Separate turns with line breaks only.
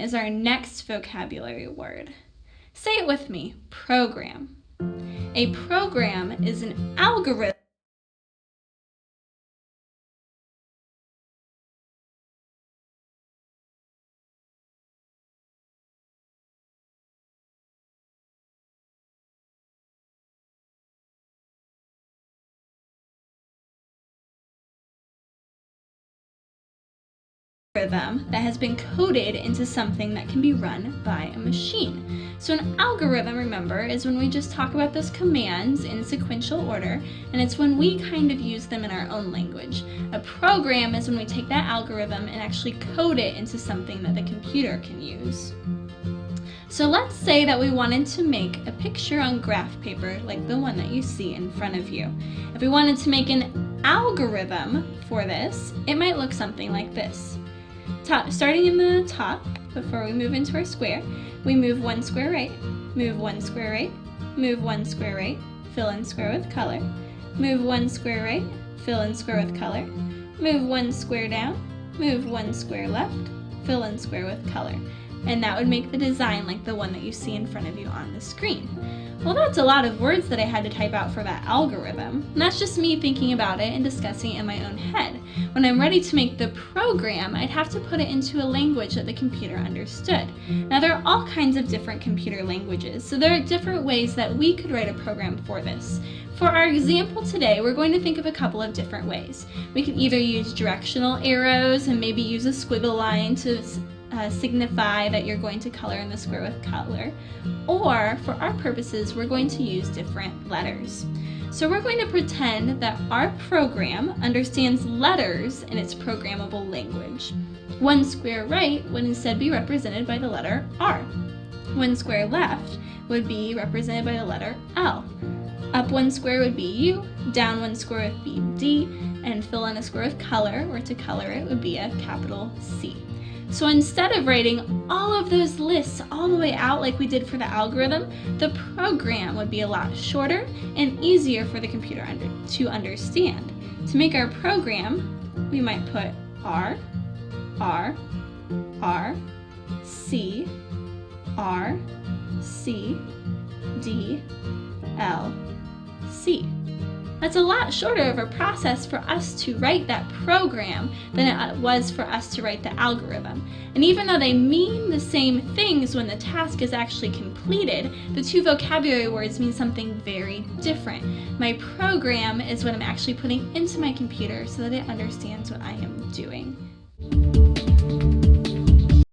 is our next vocabulary word. Say it with me, program. A program is an algorithm that has been coded into something that can be run by a machine. So an algorithm, remember, is when we just talk about those commands in sequential order, and it's when we kind of use them in our own language. A program is when we take that algorithm and actually code it into something that the computer can use. So let's say that we wanted to make a picture on graph paper like the one that you see in front of you. If we wanted to make an algorithm for this, it might look something like this. Starting in the top, before we move into our square, we move one square right, move one square right, move one square right, fill in square with color, move one square right, fill in square with color, move one square down, move one square left, fill in square with color. And that would make the design like the one that you see in front of you on the screen. Well, that's a lot of words that I had to type out for that algorithm. And that's just me thinking about it and discussing it in my own head. When I'm ready to make the program, I'd have to put it into a language that the computer understood. Now, there are all kinds of different computer languages, so there are different ways that we could write a program for this. For our example today, we're going to think of a couple of different ways. We can either use directional arrows and maybe use a squiggle line to signify that you're going to color in the square with color, or for our purposes we're going to use different letters. So we're going to pretend that our program understands letters in its programmable language. One square right would instead be represented by the letter R. One square left would be represented by the letter L. Up one square would be U, down one square would be D, and fill in a square with color, or to color it would be a capital C. So instead of writing all of those lists all the way out like we did for the algorithm, the program would be a lot shorter and easier for the computer to understand. To make our program, we might put R, R, R, C, R, C, D, L, C. That's a lot shorter of a process for us to write that program than it was for us to write the algorithm. And even though they mean the same things when the task is actually completed, the two vocabulary words mean something very different. My program is what I'm actually putting into my computer so that it understands what I am doing.